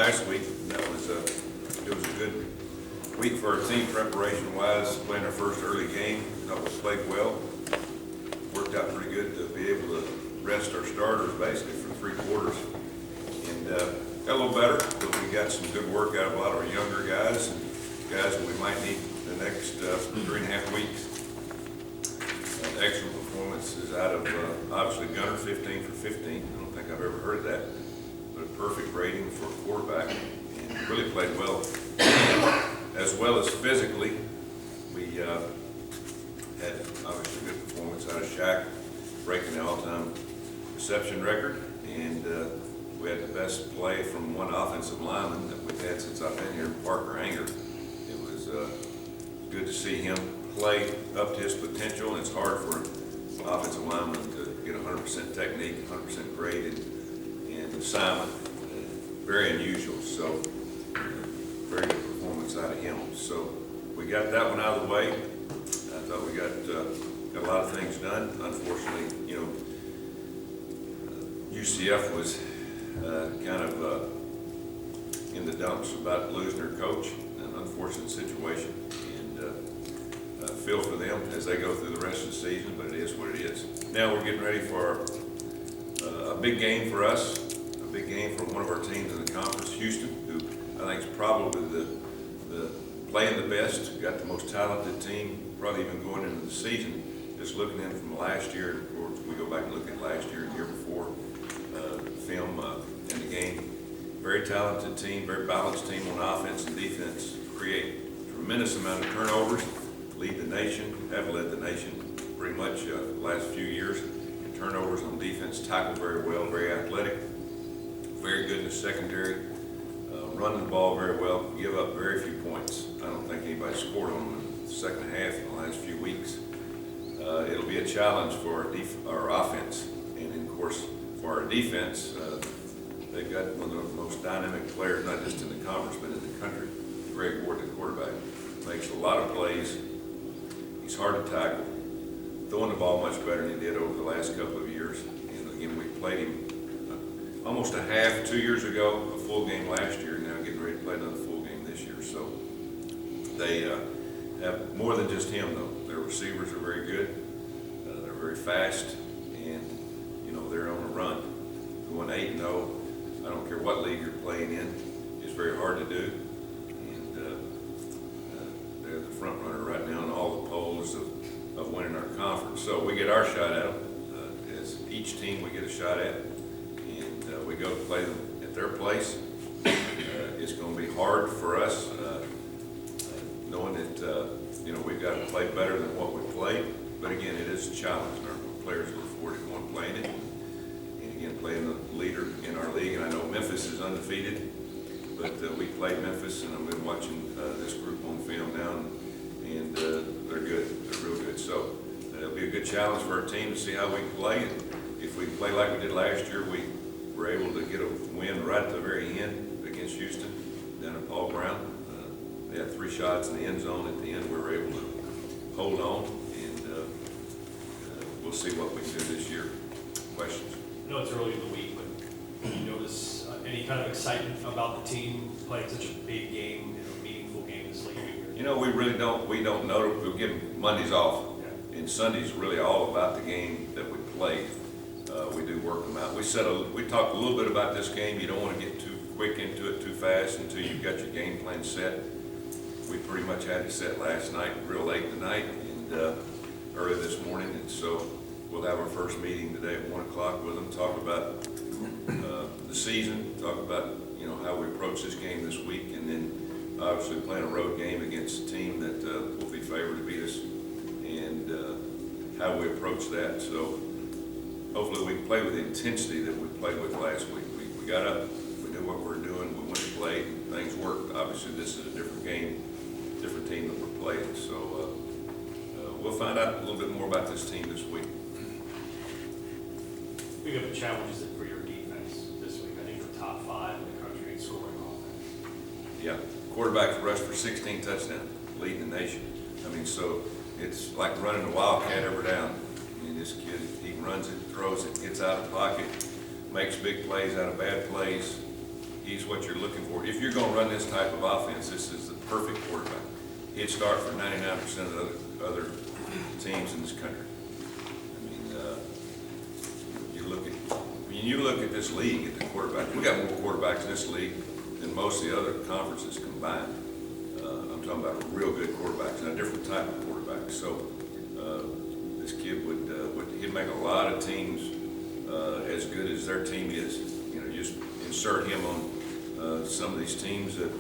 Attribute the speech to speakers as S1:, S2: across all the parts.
S1: last week. That was it was a good week for our team preparation-wise, playing our first early game. Thought we played well. Worked out pretty good to be able to rest our starters basically for 3 quarters. And got a little better, but we got some good work out of a lot of our younger guys and guys that we might need the next 3.5 weeks. Excellent performances out of obviously Gunner, 15 for 15. I don't think I've ever heard of that, but a perfect rating for a quarterback, and really played well. As well as physically, we had obviously a good performance out of Shaq, breaking the all-time reception record, and we had the best play from one offensive lineman that we've had since I've been here, Parker Anger. It was good to see him play up to his potential, and it's hard for an offensive lineman to get 100% technique, 100% grade and assignment. Very unusual, so very good performance out of him. So we got that one out of the way. I thought we got a lot of things done. Unfortunately, you know, UCF was kind of in the dumps about losing their coach, an unfortunate situation, and feel for them as they go through the rest of the season, but it is what it is. Now we're getting ready for a big game for us, a big game for one of our teams in the conference, Houston, who I think is probably the playing the best, got the most talented team, probably even going into the season. Just looking in from last year, of course, we go back and look at last year and the year before, film in the game. Very talented team, very balanced team on offense and defense, create a tremendous amount of turnovers, lead the nation, have led the nation pretty much the last few years. And turnovers on defense, tackle very well, very athletic, very good in the secondary, running the ball very well, give up very few points. I don't think anybody scored on them in the second half in the last few weeks. It'll be a challenge for our offense, and of course for our defense, they've got one of the most dynamic players, not just in the conference but in the country. Greg Ward, the quarterback, makes a lot of plays. He's hard to tackle, throwing the ball much better than he did over the last couple of years. And again, we played him almost a half 2 years ago, a full game last year, now getting ready to play another full game this year. So they have more than just him, though. Their receivers are very good. They're very fast, and you know they're on a run. Going 8-0, I don't care what league you're playing in, it's very hard to do. They're the front runner right now in all the polls of winning our conference. So we get our shot at them. As each team we get a shot at, and we go to play them at their place. It's going to be hard for us, knowing that you know we've got to play better than what we played. But again, it is a challenge, and our players look forward to going playing it. And again, playing the leader in our league. And I know Memphis is undefeated. But we played Memphis, and I've been watching this group on film now, and they're good. They're real good. So it'll be a good challenge for our team to see how we play. And if we play like we did last year, we were able to get a win right at the very end against Houston down at Paul Brown. They had 3 shots in the end zone at the end. We were able to hold on, and we'll see what we can do this year. Questions?
S2: I know it's early in the week, but do you notice any kind of excitement about the team playing such a big game, meaningful game this late year?
S1: You know, we really don't. We don't know. We'll give them Mondays off, and Sunday's really all about the game that we played. We do work them out. We talked a little bit about this game. You don't want to get too quick into it too fast until you've got your game plan set. We pretty much had it set last night, real late tonight, and early this morning, and so we'll have our first meeting today at 1 o'clock with them. Talk about the season, talk about how we approach this game this week, and then obviously playing a road game against a team that will be favored to beat us, and how we approach that. So hopefully we can play with the intensity that we played with last week. We got up, we knew what we were doing, we went to play, and things worked. Obviously this is a different game, different team that we're playing, so we'll find out a little bit more about this team this week.
S2: Big of a challenge is it for your defense this week? I think we're top 5 in the country in scoring offense.
S1: Yeah, quarterback rushed for 16 touchdowns, leading the nation. I mean, so it's like running a wildcat every down. I mean, this kid, he runs it, throws it, gets out of the pocket, makes big plays out of bad plays. He's what you're looking for. If you're going to run this type of offense, this is the perfect quarterback. He'd start for 99% of the other teams in this country. I mean, you look at this league at the quarterback. We got more quarterbacks in this league than most of the other conferences combined. I'm talking about real good quarterbacks and a different type of quarterback. So this kid he'd make a lot of teams as good as their team is. You know, just insert him on some of these teams that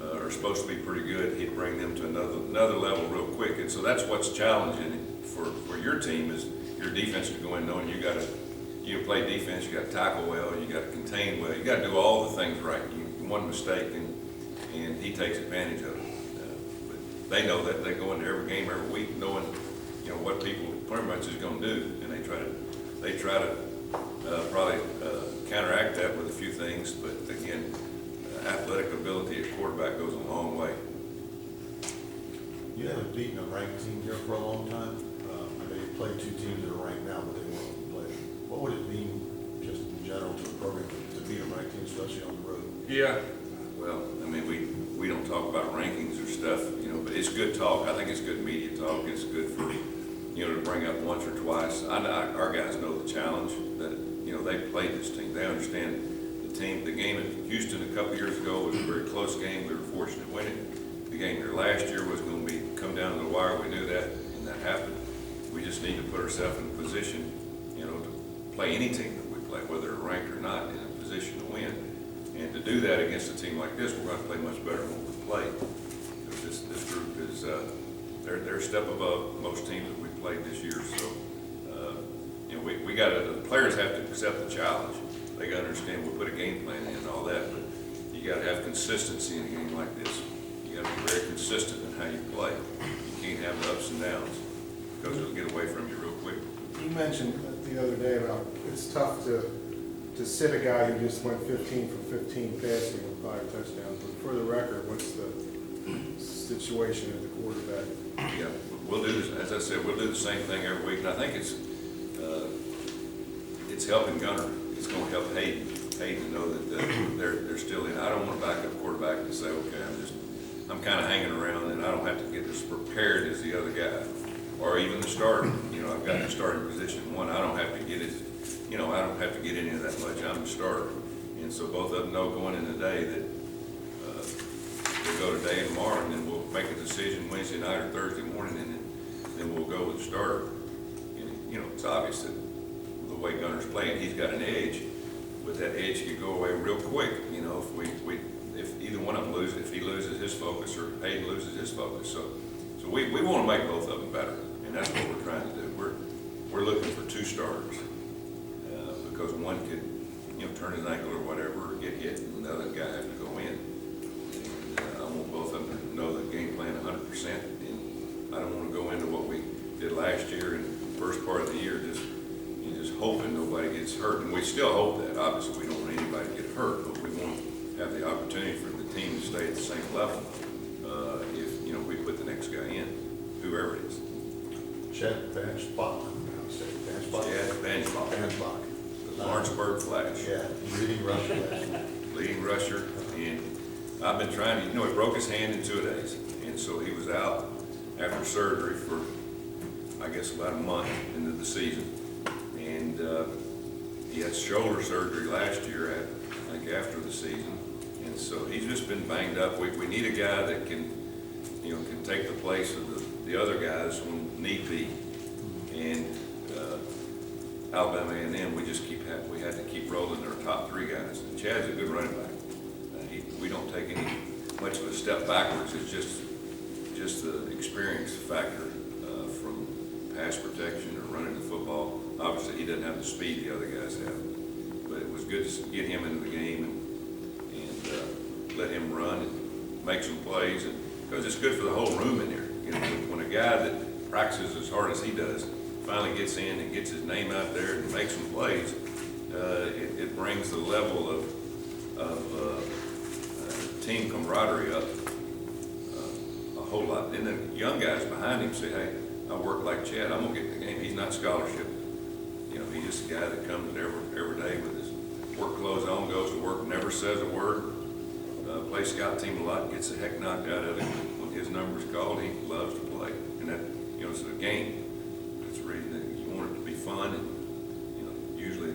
S1: are supposed to be pretty good. He'd bring them to another level real quick. And so that's what's challenging for your team is your defense to go in knowing you play defense, you got to tackle well, you got to contain well, you got to do all the things right. One mistake and he takes advantage of it. But they know that they go into every game every week knowing what people pretty much is going to do, and they try to probably counteract that with a few things. But again, athletic ability at quarterback goes a long way.
S3: You haven't beaten a ranked team here for a long time. I know you played two teams that are ranked now, but they weren't played. What would it mean, just in general, to the program to beat a ranked team, especially on the road?
S1: Yeah, well, I mean, we don't talk about rankings or stuff, but it's good talk. I think it's good media talk. It's good for, to bring up once or twice. Our guys know the challenge that, they played this team. They understand the game in Houston a couple years ago was a very close game. We were fortunate to win it. The game there last year was going to come down to the wire. We knew that, and that happened. We just need to put ourselves in a position, to play any team that we play, whether they're ranked or not, in a position to win. And to do that against a team like this, we're going to play much better than what we played. Because this group is, they're a step above most teams that we played this year. So, the players have to accept the challenge. They got to understand we'll put a game plan in and all that, but you got to have consistency in a game like this. You got to be very consistent in how you play. You can't have the ups and downs because it'll get away from you real quick.
S4: You mentioned the other day about it's tough to sit a guy who just went 15 for 15 passing with 5 touchdowns. But for the record, what's the situation at the quarterback?
S1: Yeah, we'll do this. As I said, we'll do the same thing every week, and I think it's helping Gunner. It's going to help Hayden to know that they're still in. I don't want a backup quarterback to say, okay, I'm kind of hanging around, and I don't have to get as prepared as the other guy, or even the starter. I've got the starting position one. I don't have to get it. I don't have to get into that much. I'm the starter, and so both of them know going in the day that we'll go today and tomorrow, and then we'll make a decision Wednesday night or Thursday morning, and then we'll go with the starter. And it's obvious that the way Gunner's playing, he's got an edge, but that edge could go away real quick. If either one of them loses, if he loses his focus or Hayden loses his focus, so we want to make both of them better, and that's what we're trying to do. We're looking for 2 starters because one could turn his ankle or whatever or get hit, and the other guy has to go in. And I want both of them to know the game plan 100%, and I don't want to go into what we did last year and the first part of the year just hoping nobody gets hurt, and we still hope that. Obviously, we don't want anybody to get hurt, but we want to have the opportunity for the team to stay at the same level if we put the next guy in, whoever it is.
S3: Chad Van Spot.
S1: Chad Van
S3: Spot.
S1: The Lawrenceburg Flash.
S3: Yeah, leading rusher.
S1: Leading rusher, and I've been trying to, he broke his hand in 2 days, and so he was out after surgery for, I guess, about a month into the season. And he had shoulder surgery last year, I think after the season, and so he's just been banged up. We need a guy that can take the place of the other guys when need be. And Alabama A&M, we had to keep rolling our top 3 guys. And Chad's a good running back. We don't take much of a step backwards. It's just the experience factor from pass protection or running the football. Obviously, he doesn't have the speed the other guys have, but it was good to get him into the game and let him run and make some plays, because it's good for the whole room in there. When a guy that practices as hard as he does finally gets in and gets his name out there and makes some plays, it brings the level of team camaraderie up a whole lot. And then young guys behind him say, hey, I work like Chad, I'm going to get in the game. He's not scholarship. He's just a guy that comes every day with his work clothes on, goes to work, never says a word. Plays scout team a lot, gets the heck knocked out of him. When his number's called, he loves to play. And that, it's a game. It's a reason that you want it to be fun. And, usually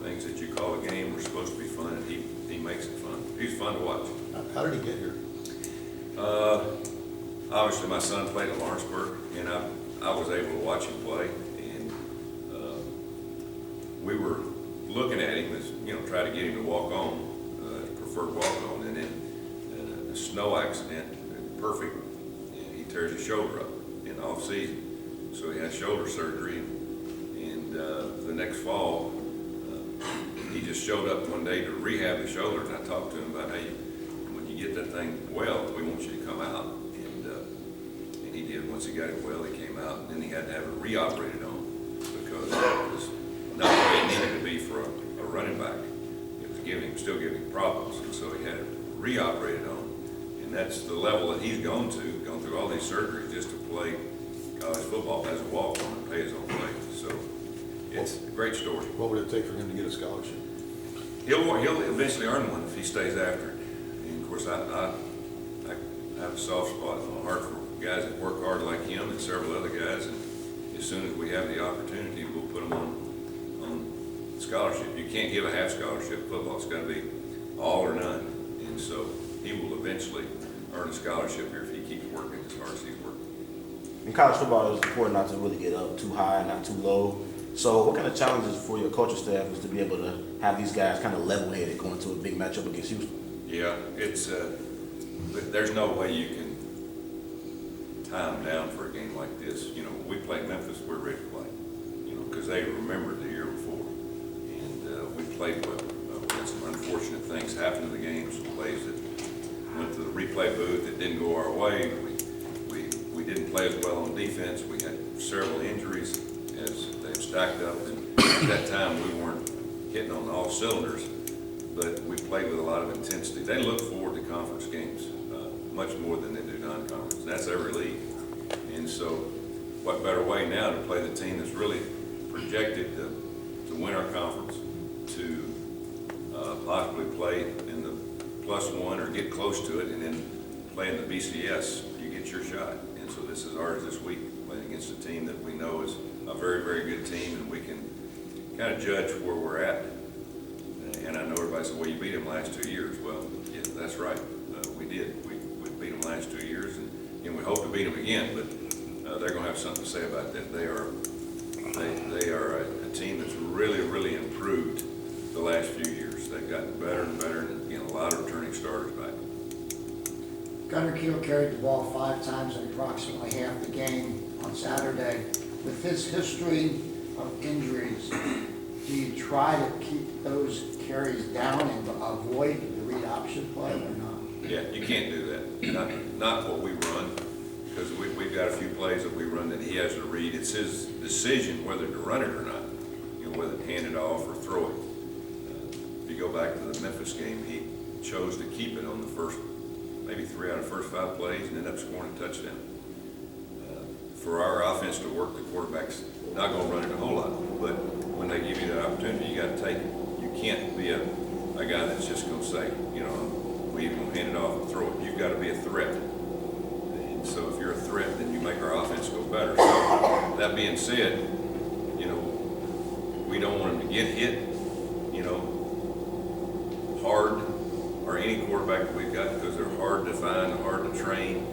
S1: things that you call a game are supposed to be fun, and he makes it fun. He's fun to watch.
S3: How did he get here?
S1: Obviously, my son played at Lawrenceburg, and I was able to watch him play. And we were looking at him as, try to get him to walk on, preferred walk on, and then a snow accident, perfect, and he tears his shoulder up in the off season. So he had shoulder surgery, and the next fall, he just showed up one day to rehab the shoulder, and I talked to him about, hey, when you get that thing well, we want you to come out. And he did. Once he got it well, he came out, and then he had to have it reoperated on because it was not where it needed to be for a running back. It was still giving him problems, and so he had it reoperated on. And that's the level that he's gone through all these surgeries just to play college football as a walk-on and pay his own way. So it's a great story.
S3: What would it take for him to get a scholarship?
S1: He'll eventually earn one if he stays after it. And of course, I have a soft spot in my heart for guys that work hard like him and several other guys. And as soon as we have the opportunity, we'll put them on scholarship. You can't give a half scholarship football. It's got to be all or none. And so he will eventually earn a scholarship here if he keeps working as hard as he's working.
S5: In college football, it's important not to really get up too high, not too low. So what kind of challenges for your coaching staff is to be able to have these guys kind of level-headed going to a big matchup against Houston?
S1: Yeah, it's there's no way you can tie them down for a game like this. When we play Memphis, we're ready to play, because they remembered the year before. And we played well. We had some unfortunate things happen in the game, some plays that went to the replay booth that didn't go our way. We didn't play as well on defense. We had several injuries as they've stacked up, and at that time we weren't hitting on all cylinders, but we played with a lot of intensity. They look forward to conference games much more than they do non-conference. That's every league. And so what better way now to play the team that's really projected to win our conference, to possibly play in the +1 or get close to it, and then play in the BCS, you get your shot. And so this is ours this week, playing against a team that we know is a very, very good team, and we can kind of judge where we're at. And I know everybody said, well, you beat them last 2 years. Well, yeah, that's right. We did. We beat them last 2 years, and we hope to beat them again, but they're going to have something to say about that. They are a team that's really, really improved the last few years. They've gotten better and better, and again, a lot of returning starters back.
S6: Gunnar Keel carried the ball 5 times in approximately half the game on Saturday. With his history of injuries, do you try to keep those carries down and avoid the read option play or not?
S1: Yeah, you can't do that. Not what we run, because we've got a few plays that we run that he has to read. It's his decision whether to run it or not, whether to hand it off or throw it. If you go back to the Memphis game, he chose to keep it on the first, maybe 3 out of the first 5 plays, and ended up scoring a touchdown. For our offense to work, the quarterback's not going to run it a whole lot, but when they give you that opportunity, you got to take it. You can't be a guy that's just going to say, we even going to hand it off and throw it. You've got to be a threat. And so if you're a threat, then you make our offense go better. So that being said, we don't want them to get hit, hard, or any quarterback that we've got, because they're hard to find, hard to train.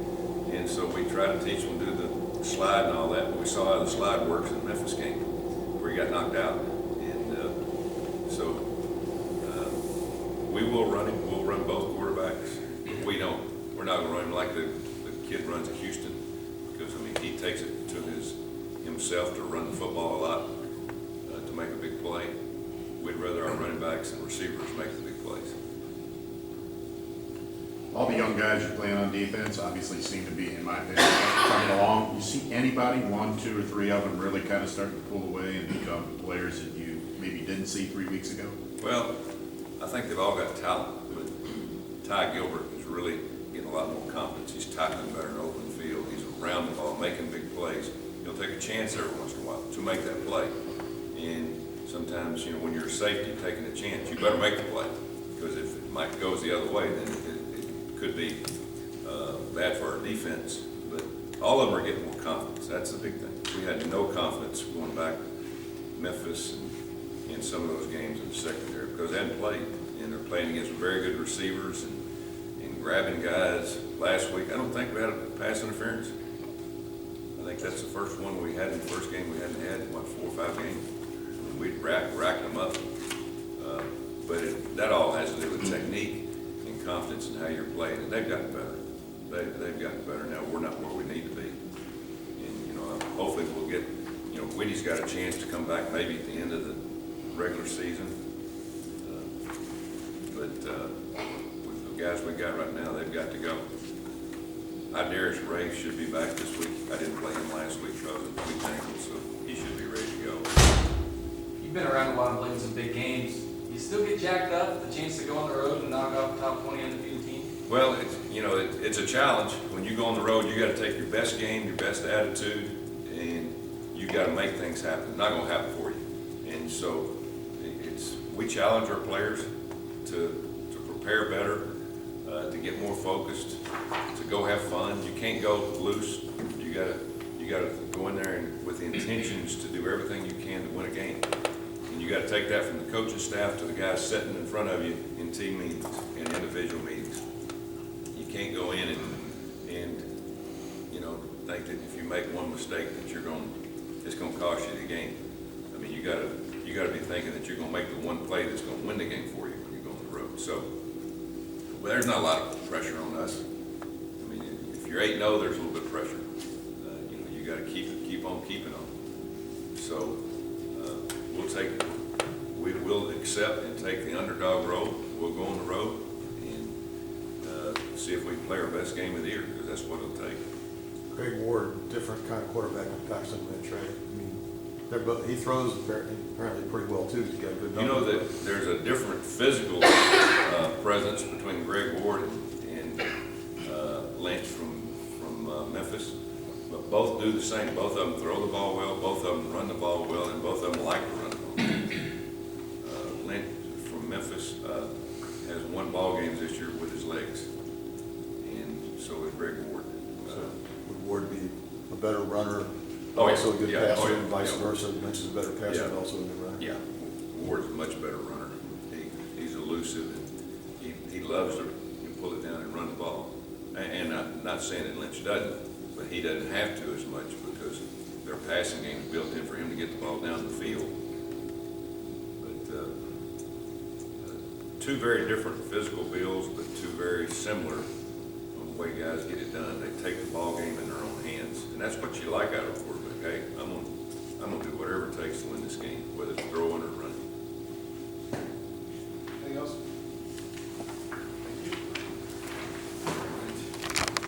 S1: And so we try to teach them to do the slide and all that, but we saw how the slide works in the Memphis game, where he got knocked out. And so we will run him. We'll run both quarterbacks. We're not going to run him like the kid runs at Houston, because, he takes it to himself to run the football a lot, to make a big play. We'd rather our running backs and receivers make the big plays.
S7: All the young guys you're playing on defense obviously seem to be, in my opinion, coming along. You see anybody, 1, 2, or 3 of them really kind of starting to pull away and become players that you maybe didn't see 3 weeks ago?
S1: Well, I think they've all got talent, but Ty Gilbert is really getting a lot more confidence. He's tackling better in the open field. He's around the ball, making big plays. He'll take a chance every once in a while to make that play. And sometimes, you know, when you're a safety taking a chance, you better make the play. Because if it might goes the other way, then it could be bad for our defense. But all of them are getting more confidence. That's the big thing. We had no confidence going back to Memphis and in some of those games in the secondary because they hadn't played. And they're playing against very good receivers and grabbing guys. Last week, I don't think we had a pass interference. I think that's the first one we had in the first game we hadn't had in, what, 4 or 5 games. And we'd racked them up. But that all has to do with technique and confidence in how you're playing. And they've gotten better. They've gotten better now. We're not where we need to be. And, you know, hopefully we'll get, you know, Whitney's got a chance to come back maybe at the end of the regular season. With the guys we got right now, they've got to go. Darius Ray should be back this week. I didn't play him last week because of the weak ankle, so he should be ready to go.
S8: You've been around a while and played some big games. You still get jacked up, the chance to go on the road and knock off the top 20 undefeated team?
S1: Well, it's a challenge. When you go on the road, you got to take your best game, your best attitude, and you got to make things happen. It's not going to happen for you. And so we challenge our players to prepare better, to get more focused, to go have fun. You can't go loose. You gotta go in there and with the intentions to do everything you can to win a game. And you got to take that from the coaching staff to the guys sitting in front of you in team meetings and individual meetings. You can't go in and you know, think that if you make one mistake that it's going to cost you the game. I mean, you got to be thinking that you're going to make the one play that's going to win the game for you when you go on the road. So, well, there's not a lot of pressure on us. I mean, if you're 8-0, there's a little bit of pressure. You know, you got to keep on keeping on. So, we'll accept and take the underdog role. We'll go on the road and see if we can play our best game of the year, because that's what it'll take.
S3: Greg Ward, different kind of quarterback than Paxton Lynch, right? I mean, he throws apparently pretty well too. He's got a good number.
S1: You know that there's a different physical presence between Greg Ward and Lynch from Memphis, but both do the same. Both of them throw the ball well, both of them run the ball well, and both of them like to run the ball. Lynch from Memphis has won ball games this year with his legs, and so is Greg Ward.
S3: Would Ward be a better runner,
S1: Oh, yeah.
S3: also a good
S1: Yeah.
S3: passer,
S1: Oh, yeah.
S3: and vice
S1: Yeah.
S3: versa? Lynch is a better passer,
S1: Yeah.
S3: but also a good runner.
S1: Yeah, Ward's a much better runner. He's elusive, and he loves to pull it down and run the ball. And I'm not saying that Lynch doesn't, but he doesn't have to as much because their passing game is built in for him to get the ball down the field. But two very different physical builds, but two very similar on the way guys get it done. They take the ball game in their own hands, and that's what you like out of a quarterback. Hey, I'm gonna do whatever it takes to win this game, whether it's throwing or running.